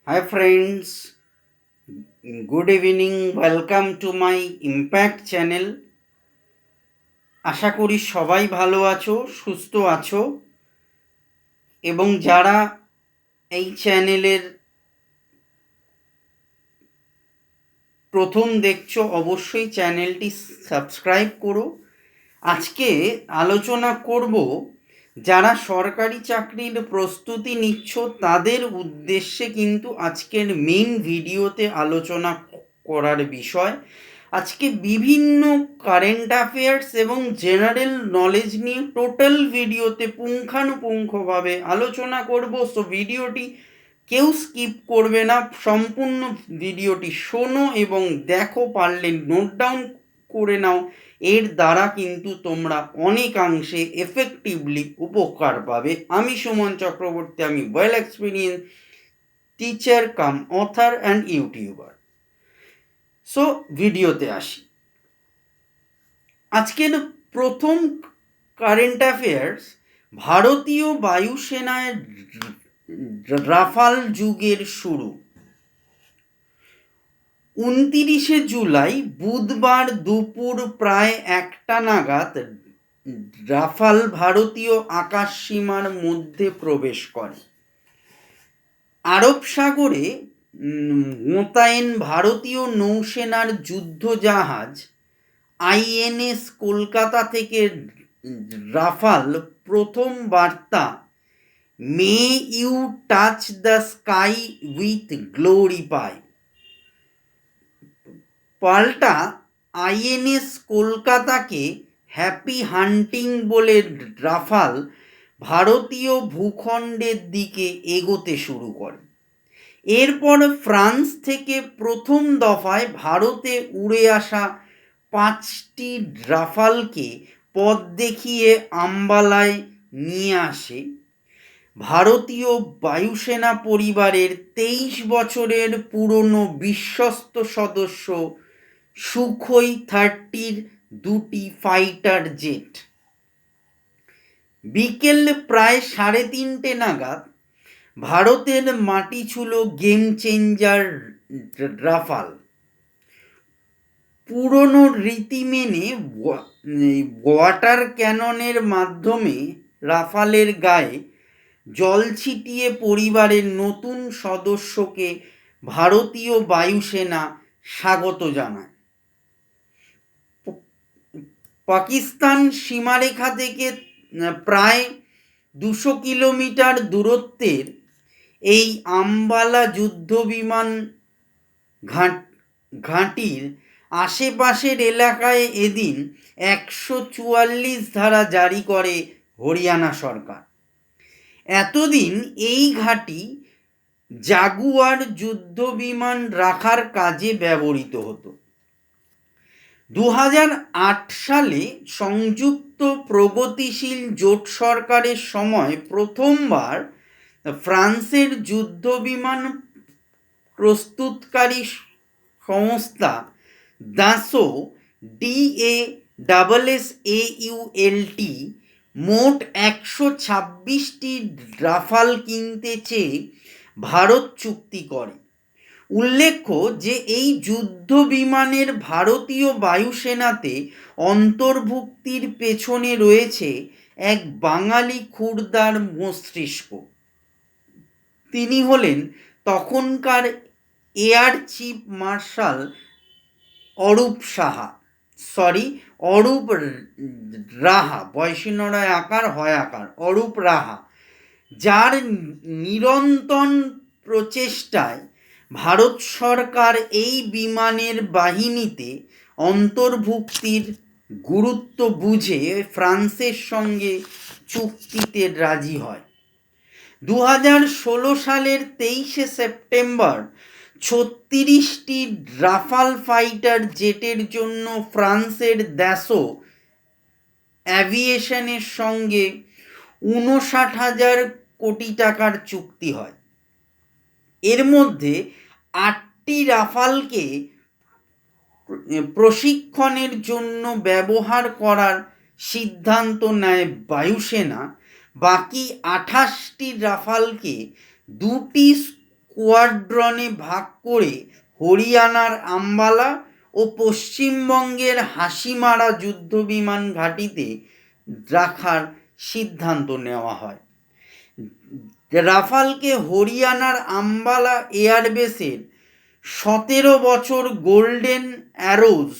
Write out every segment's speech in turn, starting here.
Hi friends, good evening. Welcome to my Impact channel. আশা করি সবাই ভালো আছো, সুস্থ আছো এবং যারা এই চ্যানেলের প্রথম দেখছো অবশ্যই চ্যানেলটি সাবস্ক্রাইব করো। আজকে আলোচনা করব যারা সরকারি চাকরির প্রস্তুতি নিচ্ছ তাদের উদ্দেশ্যে কিন্তু আজকের মেইন ভিডিওতে আলোচনা করার বিষয়। আজকে বিভিন্ন কারেন্ট অ্যাফেয়ার্স এবং জেনারেল নলেজ নিয়ে টোটাল ভিডিওতে পুঙ্খানুপুঙ্খভাবে আলোচনা করব। সো ভিডিওটি কেউ স্কিপ করবে না, সম্পূর্ণ ভিডিওটি শোনো এবং দেখো, পারলে নোট ডাউন করে নাও। এর দ্বারা কিন্তু তোমরা অনেকাংশে এফেক্টিভলি উপকার পাবে। আমি সুমন চক্রবর্তী, আমি well experience teacher cum author and YouTuber. So ভিডিওতে আসি। আজকের প্রথম কারেন্ট অ্যাফেয়ার্স, ভারতীয় বায়ুসেনায় রাফাল যুগের শুরু। 29শে জুলাই বুধবার দুপুর প্রায় 1টা নাগাদ রাফাল ভারতীয় আকাশ সীমার মধ্যে প্রবেশ করে। আরব সাগরে মোতায়েন ভারতীয় নৌসেনার যুদ্ধজাহাজ আইএনএস কলকাতা থেকে রাফাল প্রথম বার্তা may you touch the sky with glory পায়। পাল্টা আইএনএস কলকাতাকে হ্যাপি হান্টিং বলে রাফাল ভারতীয় ভূখণ্ডের দিকে এগোতে শুরু করে। এরপর ফ্রান্স থেকে প্রথম দফায় ভারতে উড়ে আসা 5টি রাফালকে পথ দেখিয়ে আম্বালায় নিয়ে আসে ভারতীয় বায়ুসেনা পরিবারের 23 বছরের পুরনো বিশ্বস্ত সদস্য সুখোই 30-র 2টি ফাইটার জেট। বিকেল প্রায় 3:30 নাগাদ ভারতের মাটি ছুঁল গেম চেঞ্জার রাফাল। পুরনো রীতি মেনে ওয়াটার ক্যাননের মাধ্যমে রাফালের গায়ে জল ছিটিয়ে পরিবারের নতুন সদস্যকে ভারতীয় বায়ুসেনা স্বাগত জানায়। পাকিস্তান সীমারেখা থেকে প্রায় 200 কিলোমিটার দূরত্বের এই আম্বালা যুদ্ধবিমান ঘাঁটির আশেপাশের এলাকায় এদিন 144 ধারা জারি করে হরিয়ানা সরকার। এতদিন এই ঘাঁটি জাগুয়ার যুদ্ধবিমান রাখার কাজে ব্যবহৃত হতো। 2008 সালে সংযুক্ত প্রগতিশীল জোট সরকারের সময় প্রথমবার ফ্রান্সের যুদ্ধবিমান প্রস্তুতকারী সংস্থা দাসো DASSAULT মোট 126টি রাফাল কিনতে চেয়ে ভারত চুক্তি করে। উল্লেখ্য যে এই যুদ্ধ বিমানের ভারতীয় বায়ুসেনাতে অন্তর্ভুক্তির পেছনে রয়েছে এক বাঙালি খুরদার মস্তিষ্ক। তিনি হলেন তখনকার এয়ার চিফ মার্শাল অরূপ রাহা, বয়সীনরায় আকার হয় আকার, অরূপ রাহা, যার নিরন্তর প্রচেষ্টায় ভারত সরকার এই বিমানের বাহিনীতে অন্তর্ভুক্তির গুরুত্ব বুঝে ফ্রান্সের সঙ্গে চুক্তিতে রাজি হয়। 2016 সালের 23শে সেপ্টেম্বর 36টি রাফাল ফাইটার জেটের জন্য ফ্রান্সের দাসো অ্যাভিয়েশনের সঙ্গে 59,000 কোটি টাকার চুক্তি হয়। এর মধ্যে 8টি রাফালকে প্রশিক্ষণের জন্য ব্যবহার করার সিদ্ধান্ত নেয় বায়ুসেনা। বাকি 28টি রাফালকে 2টি স্কোয়াড্রনে ভাগ করে হরিয়ানার আম্বালা ও পশ্চিমবঙ্গের হাসিমারা যুদ্ধবিমান ঘাঁটিতে রাখার সিদ্ধান্ত নেওয়া হয়। রাফালকে হরিয়ানার আম্বালা এয়ারবেসের 17 বছর গোল্ডেন অ্যারোজ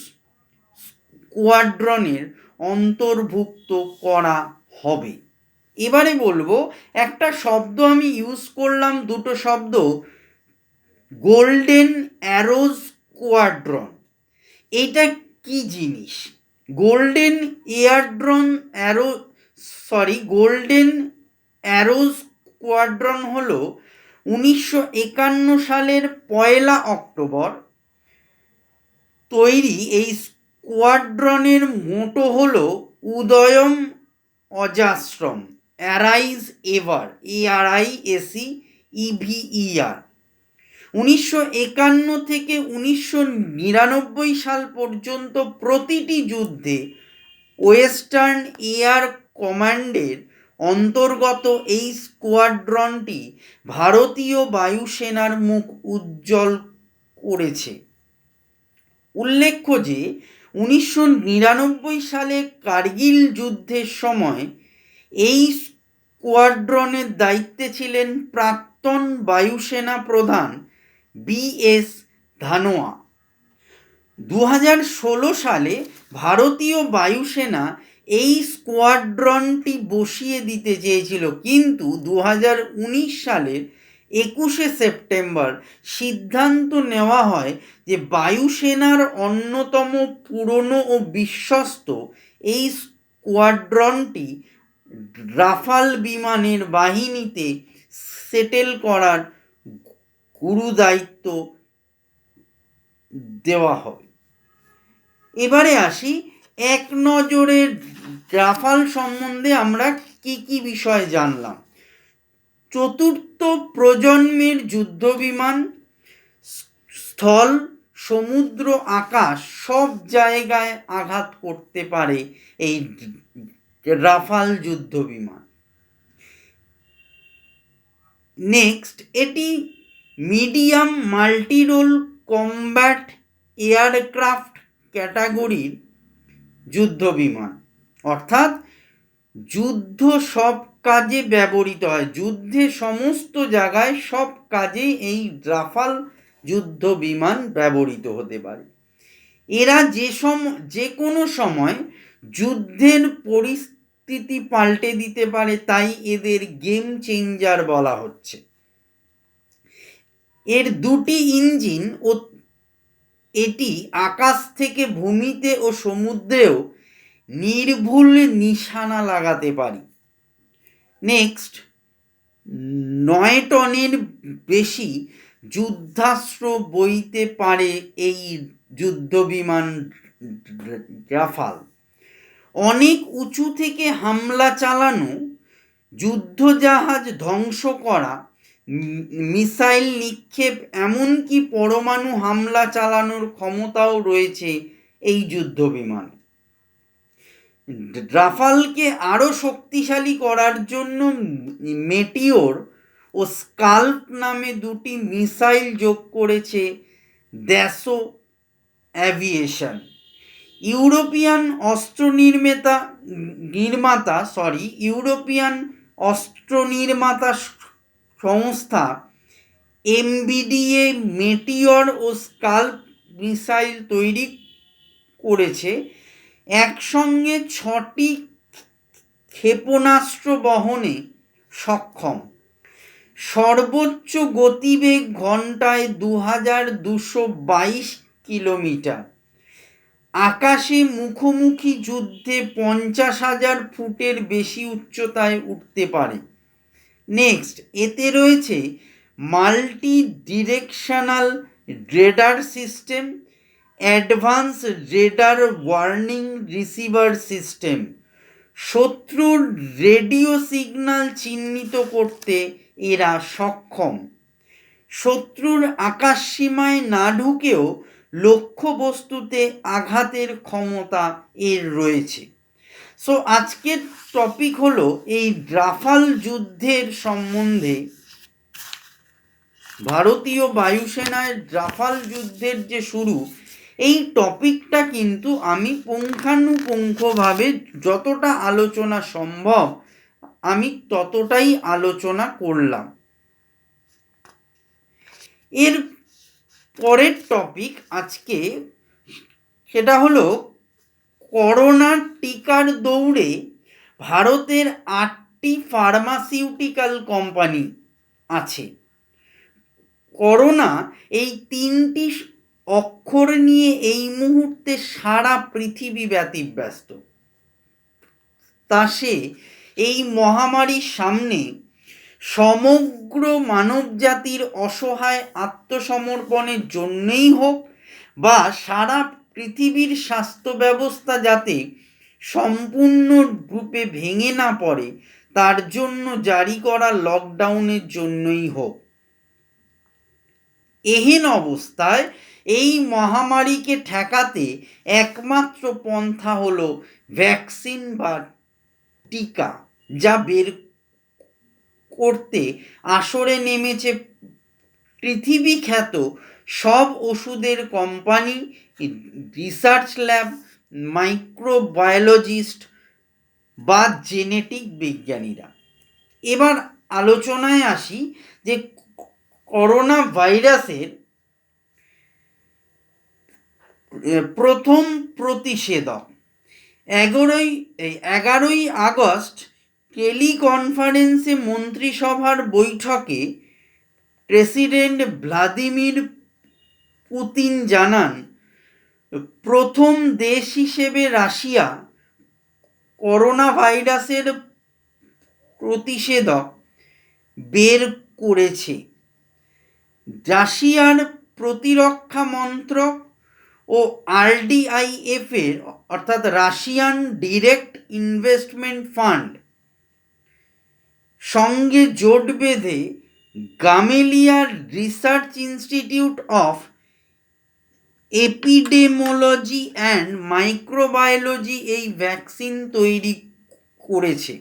স্কোয়াড্রনের অন্তর্ভুক্ত করা হবে। এবারে বলবো, একটা শব্দ আমি ইউজ করলাম, দুটো শব্দ, গোল্ডেন অ্যারোজ স্কোয়াড্রন। এটা কি জিনিস? গোল্ডেন গোল্ডেন অ্যারোজ স্কোয়াড্রন হলো 1951 সালের 1 অক্টোবর তৈরি। এই স্কোয়াড্রনের মোটো হলো উদয়ম অজাস্রম, অ্যারাইজ এভার, ARISEVER। 1951 থেকে 1999 সাল পর্যন্ত প্রতিটি যুদ্ধে ওয়েস্টার্ন এয়ার কমান্ডের অন্তর্গত এই স্কোয়াড্রনটি ভারতীয় বায়ুসেনার মুখ উজ্জ্বল করেছে। উল্লেখ্য যে 1999 সালে কার্গিল যুদ্ধের সময় এই স্কোয়াড্রনের দায়িত্বে ছিলেন প্রাক্তন বায়ুসেনা প্রধান BS ধানোয়া। 2016 সালে ভারতীয় বায়ুসেনা এই স্কোয়াড্রনটি বসিয়ে দিতে চেয়েছিল, কিন্তু 2019 সালের 21শে সেপ্টেম্বর সিদ্ধান্ত নেওয়া হয় যে বায়ুসেনার অন্যতম পুরনো ও বিশ্বস্ত এই স্কোয়াড্রনটি রাফাল বিমানের বাহিনীতে সেটেল করার গুরুদায়িত্ব দেওয়া হবে। এবারে আসি, এক নজরে রাফাল সম্বন্ধে আমরা কি কি বিষয় জানলাম। চতুর্থ প্রজন্মের যুদ্ধবিমান, স্থল, সমুদ্র, আকাশ সব জায়গায় আঘাত করতে পারে এই রাফাল যুদ্ধবিমান। নেক্সট, এটি মিডিয়াম মাল্টিরোল কমব্যাট এয়ারক্রাফট ক্যাটাগরির যুদ্ধবিমান, অর্থাৎ যুদ্ধ সব কাজে ব্যবহৃত হয়, যুদ্ধে সমস্ত জায়গায় সব কাজে এই রাফাল যুদ্ধ বিমান ব্যবহৃত হতে পারে। এরা যে কোনো সময় যুদ্ধের পরিস্থিতি পাল্টে দিতে পারে, তাই এদের গেম চেঞ্জার বলা হচ্ছে। এর 2টি ইঞ্জিন ও এটি আকাশ থেকে ভূমিতে ও সমুদ্রেও নির্ভুল নিশানা লাগাতে পারে। নেক্সট, 9 টনের বেশি যুদ্ধাস্ত্র বইতে পারে এই যুদ্ধবিমান রাফাল। অনেক উঁচু থেকে হামলা চালানো, যুদ্ধজাহাজ ধ্বংস করা, মিসাইল নিক্ষেপ, এমনকি পরমাণু হামলা চালানোর ক্ষমতাও রয়েছে এই যুদ্ধবিমান। রাফালকে আরও শক্তিশালী করার জন্য মেটিওর ও স্কাল্প নামে 2টি মিসাইল যোগ করেছে দ্যাসো অ্যাভিয়েশন। ইউরোপিয়ান অস্ত্র নির্মাতা সংস্থা MBDA মেটিওর ও স্কাল্প মিসাইল তৈরি করেছে। একসঙ্গে 6টি ক্ষেপণাস্ত্র বহনে সক্ষম, সর্বোচ্চ গতিবেগ ঘন্টায় 2222 কিলোমিটার, আকাশে মুখোমুখি যুদ্ধে 50,000 ফুটের বেশি উচ্চতায় উঠতে পারে। নেক্সট, এতে রয়েছে multi directional radar system, advance radar warning receiver system, শত্রুর রেডিও সিগন্যাল চিহ্নিত করতে এরা সক্ষম, শত্রুর আকাশসীমায় না ঢুকেও লক্ষ্যবস্তুতে আঘাতের ক্ষমতা এর রয়েছে। সো আজকের টপিক হলো এই রাফাল যুদ্ধের সম্বন্ধে ভারতীয় বায়ুসেনায় রাফাল যুদ্ধের যে শুরু, এই টপিকটা কিন্তু আমি পুঙ্খানুপুঙ্খভাবে যতটা আলোচনা সম্ভব আমি ততটাই আলোচনা করলাম। এর পরের টপিক আজকে সেটা হলো করোনার টিকার দৌড়ে ভারতের 8টি ফার্মাসিউটিক্যাল কোম্পানি আছে। করোনা এই 3টি অক্ষর নিয়ে এই মুহূর্তে সারা পৃথিবী ব্যতিব্যস্ত। তা সে এই মহামারীর সামনে সমগ্র মানবজাতির অসহায় আত্মসমর্পণের জন্যই হোক বা সারা পৃথিবীর স্বাস্থ্য ব্যবস্থা যাতে সম্পূর্ণরূপে ভেঙে না পড়ে তার জন্য জারি করা লকডাউনের জন্যই হোক, এহেন অবস্থায় এই মহামারীকে ঠেকাতে একমাত্র পন্থা হলো ভ্যাকসিন বা টিকা, যা বের করতে আসরে নেমেছে পৃথিবী খ্যাত সব ওষুধের কোম্পানি, রিসার্চ ল্যাব, মাইক্রোবায়োলজিস্ট বা জেনেটিক বিজ্ঞানীরা। এবার আলোচনায় আসি যে করোনা ভাইরাসের প্রথম প্রতিষেধক। 11ই আগস্ট টেলিকনফারেন্সে মন্ত্রিসভার বৈঠকে প্রেসিডেন্ট ভ্লাদিমির পুতিন জানান, প্রথম দেশ হিসেবে রাশিয়া করোনা ভাইরাসের প্রতিষেধক বের করেছে। রাশিয়ার প্রতিরক্ষা মন্ত্রক ও RDIF এর অর্থাৎ রাশিয়ান ডিরেক্ট ইনভেস্টমেন্ট ফান্ড সঙ্গে জোট বেঁধে Gamaleya Research Institute of Epidemiology and Microbiology এই ভ্যাকসিন তৈরি করেছে।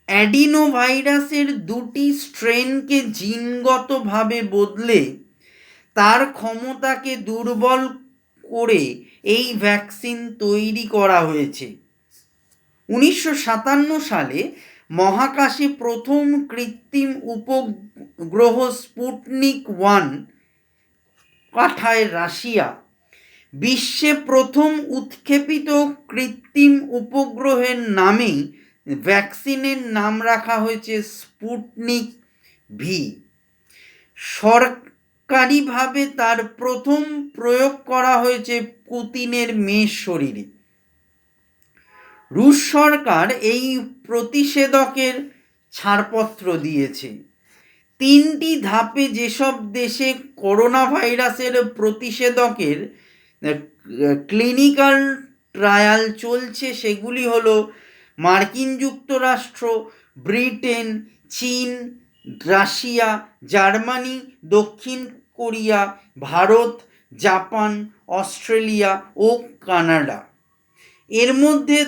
অ্যাডিনো ভাইরাসের 2টি স্ট্রেনকে জিনগতভাবে বদলে তার ক্ষমতাকে দুর্বল করে এই ভ্যাকসিন তৈরি করা হয়েছে। 1957 সালে মহাকাশে প্রথম কৃত্রিম উপগ্রহ স্পুটনিক 1 পাঠায় রাশিয়া। বিশ্বে প্রথম উৎক্ষেপিত কৃত্রিম উপগ্রহের নামেই ভ্যাকসিনের নাম রাখা হয়েছে স্পুটনিক ভি। সরকারিভাবে তার প্রথম প্রয়োগ করা হয়েছে পুতিনের মেয়ের শরীরে। রুশ সরকার এই প্রতিষেধকের ছাড়পত্র দিয়েছে। 3টি ধাপে যেসব দেশে করোনা ভাইরাসের প্রতিষেধকের ক্লিনিক্যাল ট্রায়াল চলছে সেগুলি হলো মার্কিন যুক্তরাষ্ট্র, ব্রিটেন, চীন, রাশিয়া, জার্মানি, দক্ষিণ কোরিয়া, ভারত, জাপান, অস্ট্রেলিয়া ও কানাডা। এর মধ্যে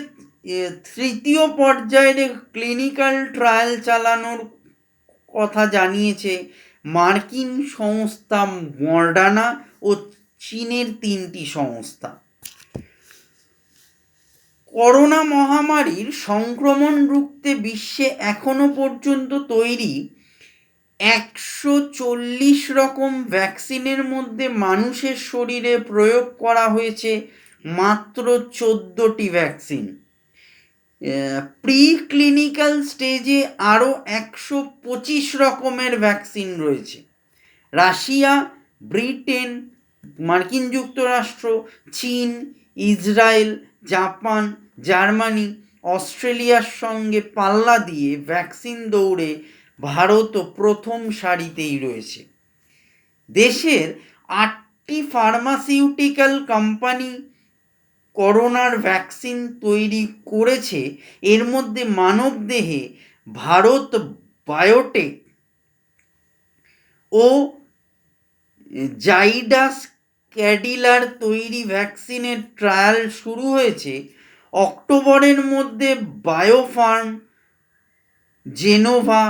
3য় পর্যায়ের ক্লিনিক্যাল ট্রায়াল চালানোর কথা জানিয়েছে মার্কিন সংস্থা মডার্না ও চীনের 3টি সংস্থা। করোনা মহামারীর সংক্রমণ রুখতে বিশ্বে এখনো পর্যন্ত তৈরি 140 রকম ভ্যাকসিনের মধ্যে মানুষের শরীরে প্রয়োগ করা হয়েছে মাত্র 14টি ভ্যাকসিন। প্রি ক্লিনিক্যাল স্টেজে আরও 125 রকমের ভ্যাকসিন রয়েছে। রাশিয়া, ব্রিটেন, মার্কিন যুক্তরাষ্ট্র, চীন, ইসরায়েল, জাপান, জার্মানি, অস্ট্রেলিয়ার সঙ্গে পাল্লা দিয়ে ভ্যাকসিন দৌড়ে ভারতও প্রথম সারিতেই রয়েছে। দেশের 8টি ফার্মাসিউটিক্যাল কোম্পানি করোনার ভ্যাকসিন তৈরি করেছে। এর মধ্যে মানবদেহে ভারত বায়োটেক ও জাইডাস ক্যাডিলার তৈরি ভ্যাকসিনের ট্রায়াল শুরু হয়েছে। অক্টোবরের মধ্যে বায়োফার্ম, জেনোভা,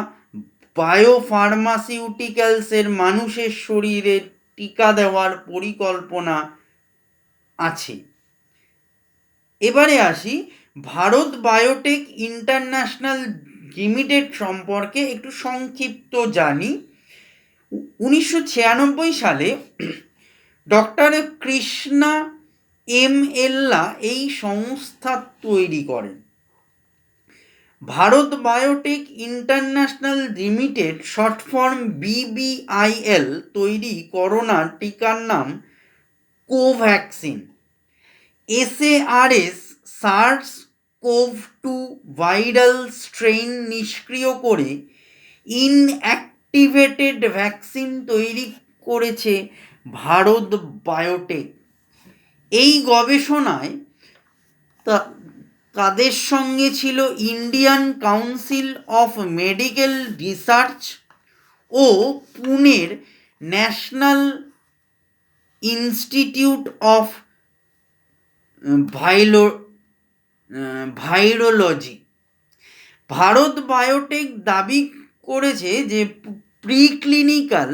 বায়োফার্মাসিউটিক্যালসের মানুষের শরীরে টিকা দেওয়ার পরিকল্পনা আছে। এবারে আসি ভারত বায়োটেক ইন্টারন্যাশনাল লিমিটেড সম্পর্কে একটু সংক্ষিপ্ত জানি। 1996 সালে ডক্টর কৃষ্ণা এম এল্লা এই সংস্থা তৈরি করেন। Bharat biotech international limited short form BBIL তৈরি করোনা টিকার নাম Covaxin. SARS SARS-CoV-2 viral strain নিষ্ক্রিয় করে ইনঅ্যাক্টিভেটেড ভ্যাকসিন তৈরি করেছে ভারত বায়োটেক। এই গবেষণায় তাদের সঙ্গে ছিল Indian Council of Medical Research ও পুনের National Institute of Virology. Bharat Biotech দাবি করেছে যে প্রিক্লিনিক্যাল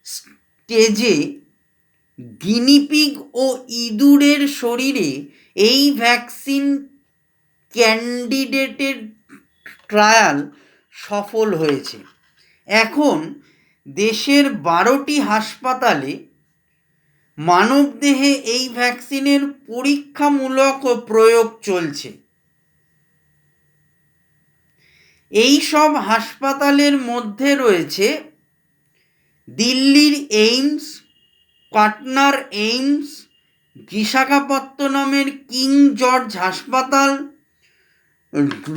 স্টেজে গিনিপিগ ও ইঁদুরের শরীরে এই ভ্যাকসিন ক্যান্ডিডেটের ট্রায়াল সফল হয়েছে। এখন দেশের 12টি হাসপাতালে মানবদেহে এই ভ্যাকসিনের পরীক্ষামূলক প্রয়োগ চলছে। এই সব হাসপাতালের মধ্যে রয়েছে দিল্লির এইমস, পাটনার এইমস, বিশাখাপত্তনমের কিং জর্জ হাসপাতাল,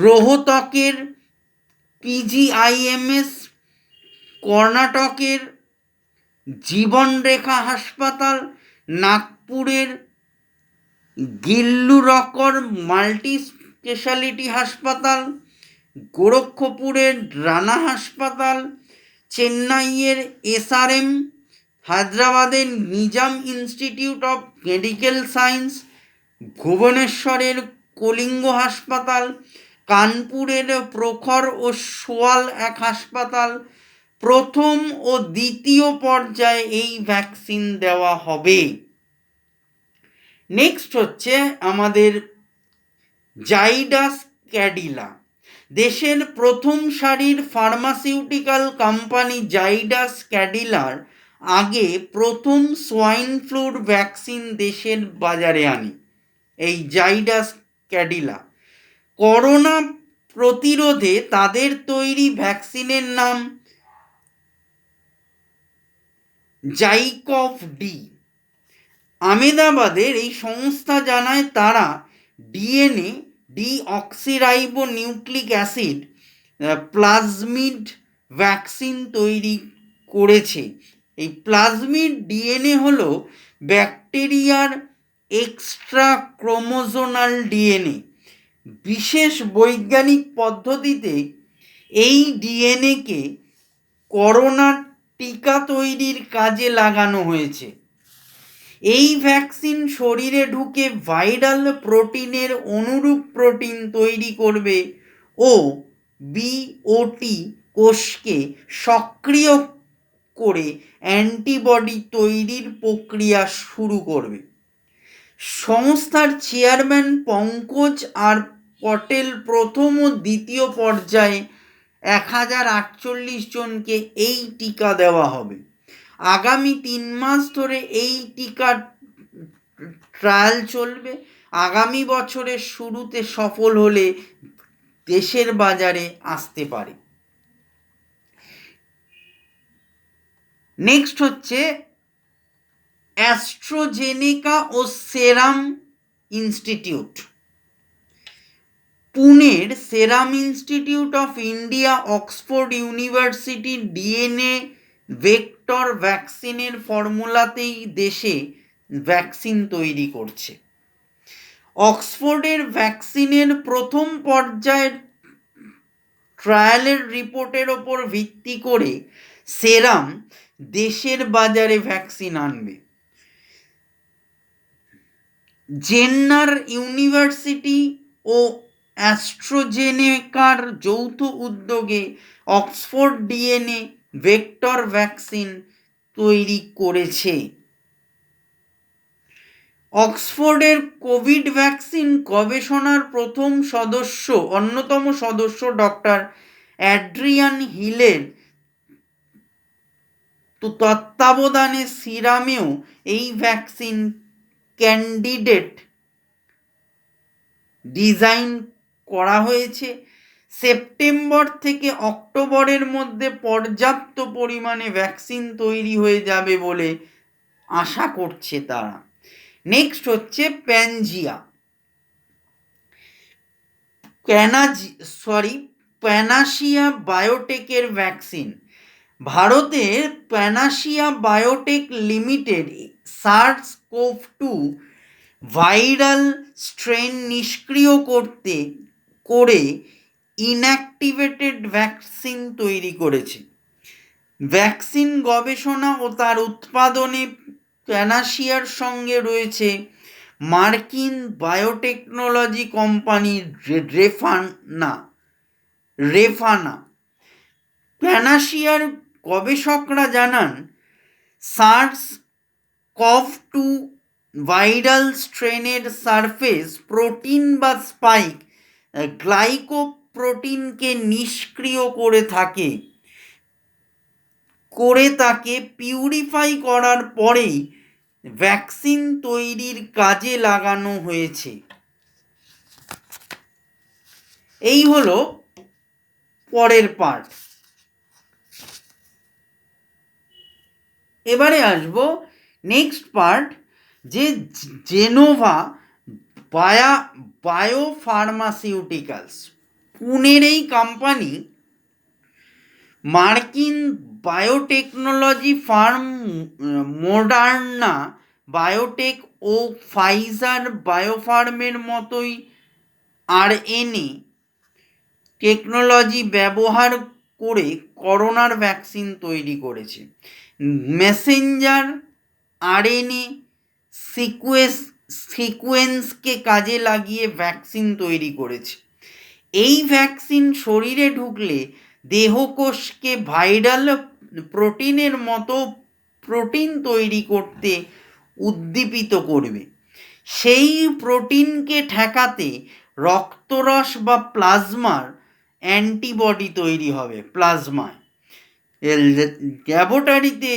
রোহতকের PGIMS, কর্ণাটকের জীবনরেখা হাসপাতাল, নাগপুরের গিল্লুরকর মাল্টি স্পেশালিটি হাসপাতাল, গোরক্ষপুরের রানা হাসপাতাল, চেন্নাইয়ের SRM, হায়দ্রাবাদের Nizam Institute of Medical Science, ভুবনেশ্বরের কলিঙ্গ হাসপাতাল, কানপুরের প্রখর ও সোয়াল এক হাসপাতাল প্রথম ও দ্বিতীয় পর্যায়ে এই ভ্যাকসিন দেওয়া হবে। নেক্সট হচ্ছে আমাদের জাইডাস ক্যাডিলা। দেশের প্রথম সারির ফার্মাসিউটিক্যাল কোম্পানি জাইডাস ক্যাডিলার আগে প্রথম সোয়াইন ফ্লুর ভ্যাকসিন দেশের বাজারে আনে এই জাইডাস ক্যাডিলা। করোনা প্রতিরোধে তাদের তৈরি ভ্যাকসিনের নাম জাইকভ-ডি। আমেদাবাদের এই সংস্থা জানায় তারা DNA deoxyribo nucleic acid plasmid vaccine তৈরি করেছে। এই প্লাজমিড DNA হলো ব্যাকটেরিয়ার এক্সট্রা ক্রোমোজোনাল DNA। বিশেষ বৈজ্ঞানিক পদ্ধতিতে এই ডিএনএকে করোনা টিকা তৈরির কাজে লাগানো হয়েছে। এই ভ্যাকসিন শরীরে ঢুকে ভাইরাল প্রোটিনের অনুরূপ প্রোটিন তৈরি করবে ও BOT কোষকে সক্রিয় করে অ্যান্টিবডি তৈরির প্রক্রিয়া শুরু করবে। সংস্থার চেয়ারম্যান পঙ্কজ আর পটেল প্রথম ও দ্বিতীয় পর্যায়ে 1048 জনকে এই টিকা দেওয়া হবে। আগামী 3 মাস ধরে এই টিকার ট্রায়াল চলবে। আগামী বছরের শুরুতে সফল হলে দেশের বাজারে আসতে পারে। নেক্সট হচ্ছে অ্যাস্ট্রাজেনেকা ও সেরাম ইনস্টিটিউট। পুনের Serum Institute of India Oxford University DNA vector ভ্যাকসিনের ফর্মুলাতেই দেশে ভ্যাকসিন তৈরি করছে। অক্সফোর্ডের ভ্যাকসিনের প্রথম পর্যায়ের ট্রায়ালের রিপোর্টের ওপর ভিত্তি করে সেরাম দেশের বাজারে ভ্যাকসিন আনবে। জেন্নার ইউনিভার্সিটি ও অ্যাস্ট্রাজেনেকার যৌথ উদ্যোগে অক্সফোর্ড ডিএনএ ভেক্টর ভ্যাকসিন তৈরি করেছে। অক্সফোর্ডের কোভিড ভ্যাকসিন গবেষণার অন্যতম সদস্য ডক্টর অ্যাড্রিয়ান হিলের তত্ত্বাবধানে সিরামেও এই ভ্যাকসিন ক্যান্ডিডেট ডিজাইন করা হয়েছে। সেপ্টেম্বর থেকে অক্টোবরের মধ্যে পর্যাপ্ত পরিমাণে ভ্যাকসিন তৈরি হয়ে যাবে বলে আশা করছে তারা। নেক্সট হচ্ছে প্যানাশিয়া বায়োটেকের ভ্যাকসিন। ভারতের Panacea biotech limited SARS-CoV-2 viral strain নিষ্ক্রিয় করে ইনঅ্যাক্টিভেটেড ভ্যাকসিন তৈরি করেছে। ভ্যাকসিন গবেষণা ও তার উৎপাদনে প্যানাশিয়ার সঙ্গে রয়েছে মার্কিন বায়োটেকনোলজি কোম্পানি রেফানা। প্যানাশিয়ার গবেষকরা জানান, SARS-CoV-2 ভাইরাল স্ট্রেনের সারফেস প্রোটিন বা স্পাইক গ্লাইকোপ্রোটিনকে নিষ্ক্রিয় করে তাকে পিউরিফাই করার পরেই ভ্যাকসিন তৈরির কাজে লাগানো হয়েছে। এই হলো পরের পার্ট। এবারে আসবো নেক্সট পার্ট, যে জেনোভা বায়োফার্মাসিউটিক্যালস, পুনের এই কোম্পানি মার্কিন বায়োটেকনোলজি ফার্ম মডার্না বায়োটেক ও ফাইজার বায়োফার্মের মতোই RNA টেকনোলজি ব্যবহার করে করোনার ভ্যাকসিন তৈরি করেছে। মেসেঞ্জার RNA সিকোয়েন্সকে কাজে লাগিয়ে ভ্যাকসিন তৈরি করেছে। এই ভ্যাকসিন শরীরে ঢুকলে দেহকোষকে ভাইরাল প্রোটিনের মতো প্রোটিন তৈরি করতে উদ্দীপিত করবে। সেই প্রোটিনকে ঠেকাতে রক্তরস বা প্লাজমার অ্যান্টিবডি তৈরি হবে। প্লাজমায় ল্যাবরেটরিতে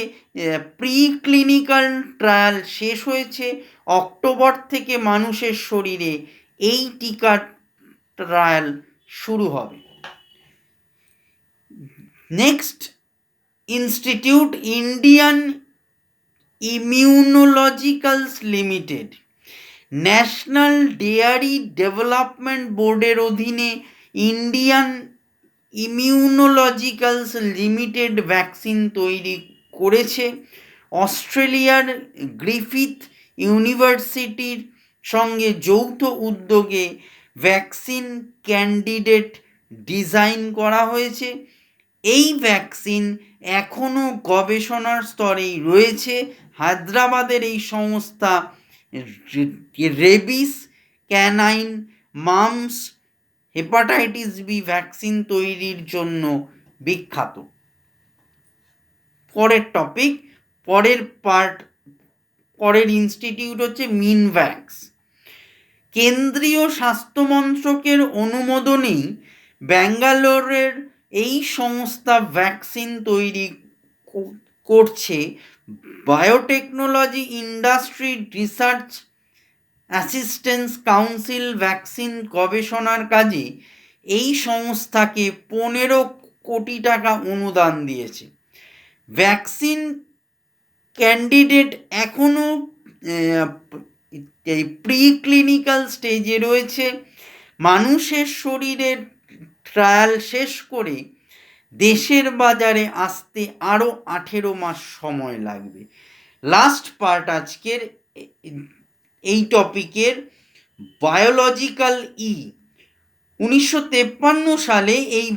প্রিক্লিনিক্যাল ট্রায়াল শেষ হয়েছে। অক্টোবর থেকে মানুষের শরীরে এই টিকার ট্রায়াল শুরু হবে। Next, institute Indian immunologicals limited, national dairy development বোর্ডের অধীনে ইন্ডিয়ান ইমিউনোলজিক্যালস লিমিটেড ভ্যাকসিন তৈরি করেছে। অস্ট্রেলিয়ার গ্রিফিথ ইউনিভার্সিটির সঙ্গে যৌথ উদ্যোগে ভ্যাকসিন ক্যান্ডিডেট ডিজাইন করা হয়েছে। এই ভ্যাকসিন এখনও গবেষণার স্তরেই রয়েছে। হায়দ্রাবাদের এই সংস্থা rabies, canine, mumps, hepatitis B vaccine তৈরির জন্য বিখ্যাত। পরের ইনস্টিটিউট হচ্ছে মিনভ্যাক্স। কেন্দ্রীয় স্বাস্থ্য মন্ত্রকের অনুমোদনেই ব্যাঙ্গালোরের এই সংস্থা ভ্যাকসিন তৈরি করছে। Biotechnology industry research assistance council vaccine গবেষণার কাজে এই সংস্থাকে 15 কোটি টাকা অনুদান দিয়েছে। ভ্যাকসিন ক্যান্ডিডেট এখনও এই প্রিক্লিনিক্যাল স্টেজে রয়েছে। মানুষের শরীরের ট্রায়াল শেষ করে দেশের বাজারে আসতে আরও 18 মাস সময় লাগবে। লাস্ট পার্ট আজকের এই টপিকের, বায়োলজিক্যাল 1953 সালে এই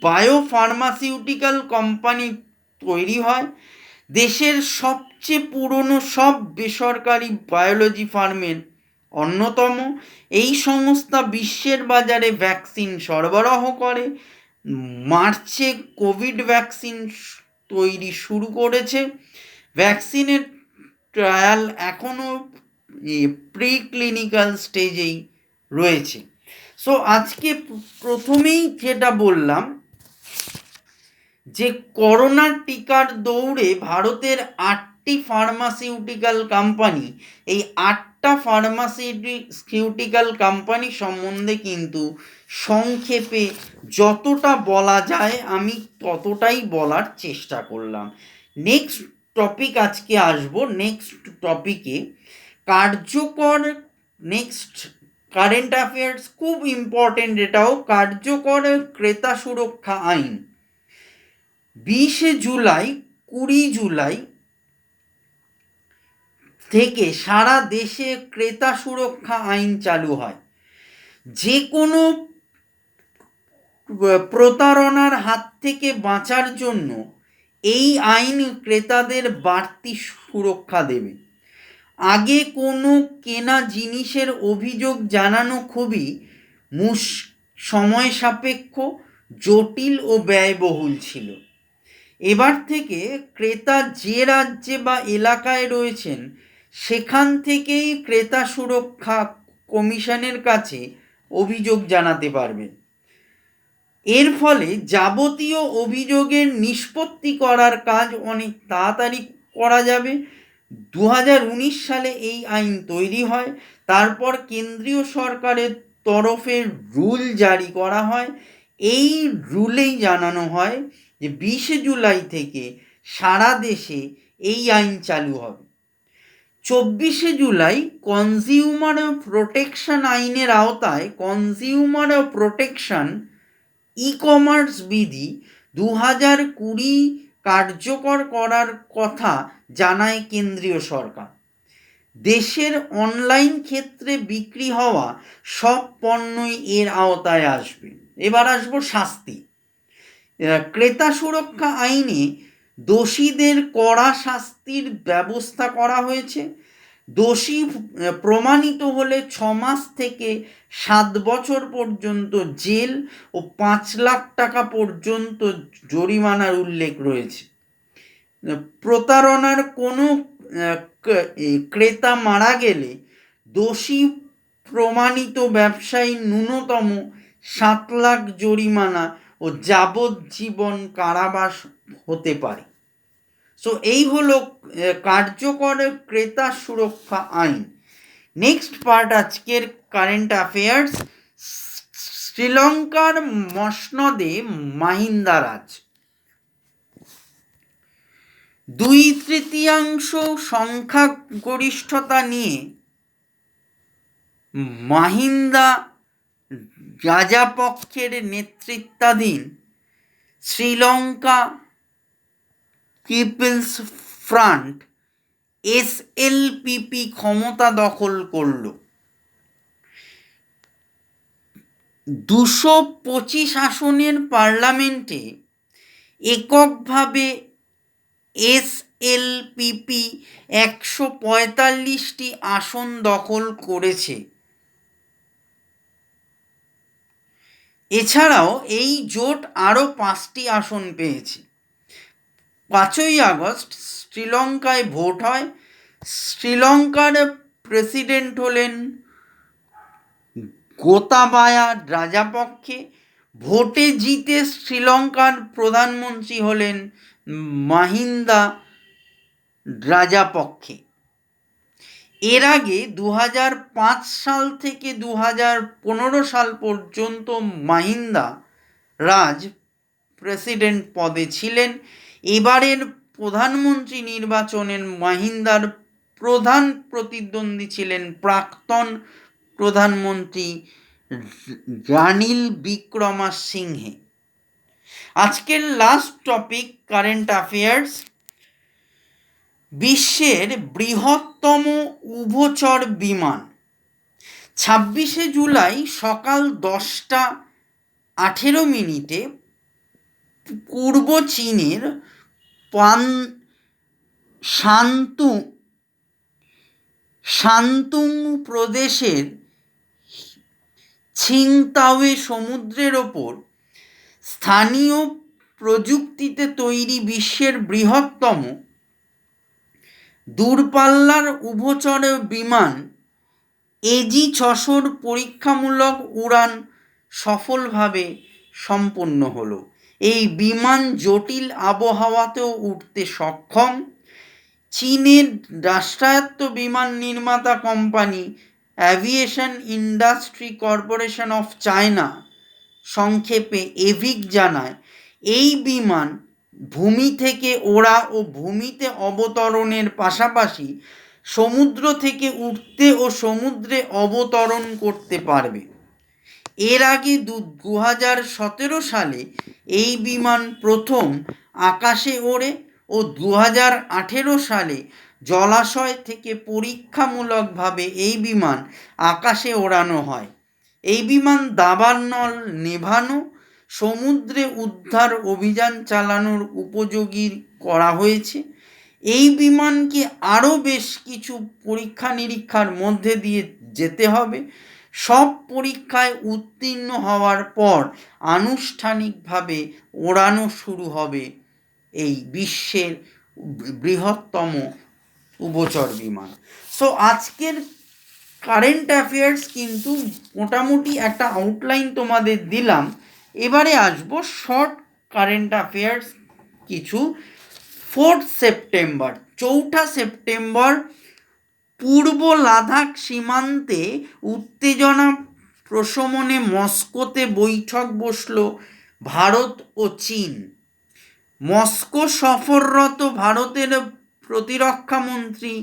বায়োফার্মাসিউটিক্যাল কোম্পানি তৈরি হয়। দেশের সবচেয়ে পুরনো সব বেসরকারি বায়োলজি ফার্মের অন্যতম। এই সংস্থা বিশ্বের বাজারে ভ্যাকসিন সরবরাহ করে। মার্চে কোভিড ভ্যাকসিন তৈরি শুরু করেছে। ভ্যাকসিনের ট্রায়াল এখনও প্রি ক্লিনিক্যাল স্টেজেই রয়েছে। সো আজকে প্রথমেই যেটা বললাম যে করোনার টিকার দৌড়ে ভারতের 8টি ফার্মাসিউটিক্যাল কোম্পানি, এই 8টা ফার্মাসিউটিক্যাল কোম্পানি সম্বন্ধে কিন্তু সংক্ষেপে যতটা বলা যায় আমি ততটাই বলার চেষ্টা করলাম। নেক্সট টপিক আজকে আসবো। নেক্সট টপিকে কার্যকর, নেক্সট কারেন্ট অ্যাফেয়ার্স খুব ইম্পর্টেন্ট, এটাও কার্যকর ক্রেতা সুরক্ষা আইন 20 জুলাই 20 জুলাই থেকে সারা দেশে ক্রেতা সুরক্ষা আইন চালু হয়। যে কোনো প্রতারণার হাত থেকে বাঁচার জন্য এই আইন ক্রেতাদের বাড়তি সুরক্ষা দেবে। আগে কোনো কেনা জিনিসের অভিযোগ জানানো খুবই সময় সাপেক্ষ, জটিল ও ব্যয়বহুল ছিল। এবার থেকে ক্রেতা যে রাজ্যে বা এলাকায় রয়েছেন সেখান থেকেই ক্রেতা সুরক্ষা কমিশনের কাছে অভিযোগ জানাতে পারবেন। এর ফলে যাবতীয় অভিযোগের নিষ্পত্তি করার কাজ অনেক তাড়াতাড়ি করা যাবে। 2019 সালে এই আইন তৈরি হয়। তারপর কেন্দ্রীয় সরকারের তরফে রুল জারি করা হয়। এই রুলেই জানানো হয় যে 20 জুলাই থেকে সারা দেশে এই আইন চালু হবে। 24 জুলাই কনজিউমার প্রোটেকশন আইনের আওতায় কনজিউমার প্রোটেকশন ই-কমার্স বিধি 2020 কার্যকর করার কথা জানায় কেন্দ্রীয় সরকার। দেশের অনলাইন ক্ষেত্রে বিক্রি হওয়া সব পণ্যই এর আওতায় আসবে। এবার আসবো শাস্তি। ক্রেতা সুরক্ষা আইনে দোষীদের কড়া শাস্তির ব্যবস্থা করা হয়েছে। দোষী প্রমাণিত হলে 6 মাস থেকে 7 বছর পর্যন্ত জেল ও 5 লাখ টাকা পর্যন্ত জরিমানার উল্লেখ রয়েছে। প্রতারণার কোনো ক্রেতা মারা গেলে দোষী প্রমাণিত ব্যবসায়ী ন্যূনতম 7 লাখ জরিমানা ও যাবজ্জীবন কারাবাস হতে পারে। সো এই হলো কার্যকর ক্রেতা সুরক্ষা আইন। নেক্সট পার্ট আজকের কারেন্ট অ্যাফেয়ার্স। শ্রীলঙ্কার মসনদে মাহিন্দা রাজ। 2/3 সংখ্যাগরিষ্ঠতা নিয়ে মাহিন্দা রাজাপক্ষের নেতৃত্বাধীন শ্রীলঙ্কা পিপলস ফ্রন্ট SLPP ক্ষমতা দখল করল। 225 আসনের পার্লামেন্টে এককভাবে SLPP 145টি আসন দখল করেছে। এছাড়াও এই জোট আরও 5টি আসন পেয়েছে। 5ই আগস্ট শ্রীলঙ্কায় ভোট হয়। শ্রীলঙ্কার প্রেসিডেন্ট হলেন গোতাবায়া রাজাপক্ষে। ভোটে জিতে শ্রীলঙ্কার প্রধানমন্ত্রী হলেন মাহিন্দা রাজাপক্ষে। এর আগে 2005 সাল থেকে 2015 সাল পর্যন্ত মাহিন্দা রাজ প্রেসিডেন্ট পদে ছিলেন। এবারের প্রধানমন্ত্রী নির্বাচনে মাহিন্দার প্রধান প্রতিদ্বন্দ্বী ছিলেন প্রাক্তন প্রধানমন্ত্রী রানিল বিক্রমাসিংহে। আজকের লাস্ট টপিক কারেন্ট অ্যাফেয়ার্স। বিশ্বের বৃহত্তম উভচর বিমান 26 জুলাই সকাল 10:18 পূর্ব চীনের শান্তুং প্রদেশের ছিংতাওয়ে সমুদ্রের ওপর স্থানীয় প্রযুক্তিতে তৈরি বিশ্বের বৃহত্তম দূরপাল্লার উভচর বিমান AG-600 পরীক্ষামূলক উড়ান সফলভাবে সম্পন্ন হলো। এই বিমান জটিল আবহাওয়াতেও উঠতে সক্ষম। চীনের রাষ্ট্রায়ত্ত বিমান নির্মাতা company aviation industry corporation of China, সংক্ষেপে এভিক, জানায় এই বিমান ভূমি থেকে ওড়া ও ভূমিতে অবতরণের পাশাপাশি সমুদ্র থেকে উঠতে ও সমুদ্রে অবতরণ করতে পারবে। এর আগে 2017 সালে এই বিমান প্রথম আকাশে ওড়ে ও 2018 সালে জলাশয় থেকে পরীক্ষামূলকভাবে এই বিমান আকাশে ওড়ানো হয়। এই বিমান দাবানল নেভানো, সমুদ্রে উদ্ধার অভিযান চালানোর উপযোগী করা হয়েছে। এই বিমানকে আরও বেশ কিছু পরীক্ষা নিরীক্ষার মধ্যে দিয়ে যেতে হবে। সব পরীক্ষায় উত্তীর্ণ হওয়ার পর আনুষ্ঠানিকভাবে ওড়ানো শুরু হবে এই বিশ্বের বৃহত্তম উভচর বিমান। সো আজকের কারেন্ট অ্যাফেয়ার্স কিন্তু মোটামুটি একটা আউটলাইন তোমাদের দিলাম। এবারে আসবো শর্ট কারেন্ট অ্যাফেয়ার্স কিছু। 4 সেপ্টেম্বর পূর্ব লাদাখ সীমান্তে উত্তেজনা প্রশমনে মস্কোতে বৈঠক বসল ভারত ও চীন। মস্কো সফররত ভারতের প্রতিরক্ষামন্ত্রী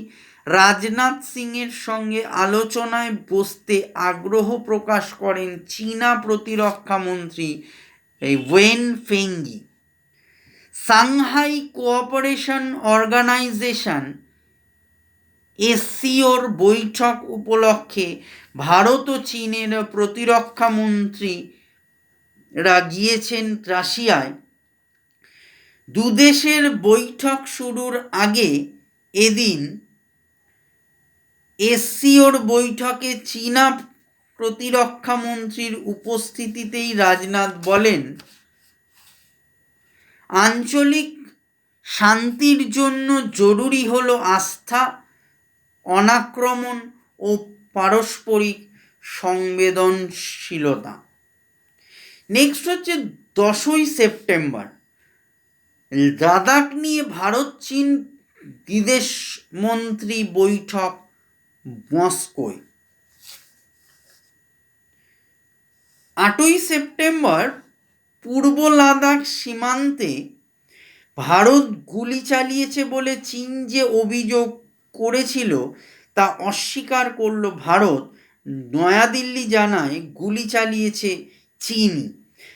রাজনাথ সিংয়ের সঙ্গে আলোচনায় বসতে আগ্রহ প্রকাশ করেন চীনা প্রতিরক্ষামন্ত্রী ওয়েন ফেঙ্গি। সাংহাই কোঅপারেশন অর্গানাইজেশন SCOর বৈঠক উপলক্ষে ভারত ও চীনের প্রতিরক্ষামন্ত্রীরা গিয়েছেন রাশিয়ায়। দুদেশের বৈঠক শুরুর আগে এদিন SCOর বৈঠকে চীনা প্রতিরক্ষামন্ত্রীর উপস্থিতিতেই রাজনাথ বলেন, আঞ্চলিক শান্তির জন্য জরুরি হল আস্থা, অনাক্রমণ ও পারস্পরিক সংবেদনশীলতা। নেক্সট হচ্ছে 10ই সেপ্টেম্বর লাদাখ নিয়ে ভারত চীন বিদেশ মন্ত্রী বৈঠক মস্কোয়। 8ই সেপ্টেম্বর পূর্ব লাদাখ সীমান্তে ভারত গুলি চালিয়েছে বলে চীন যে অভিযোগ করেছিল তা অস্বীকার করল ভারত। নয়াদিল্লি জানায় গুলি চালিয়েছে চীনই।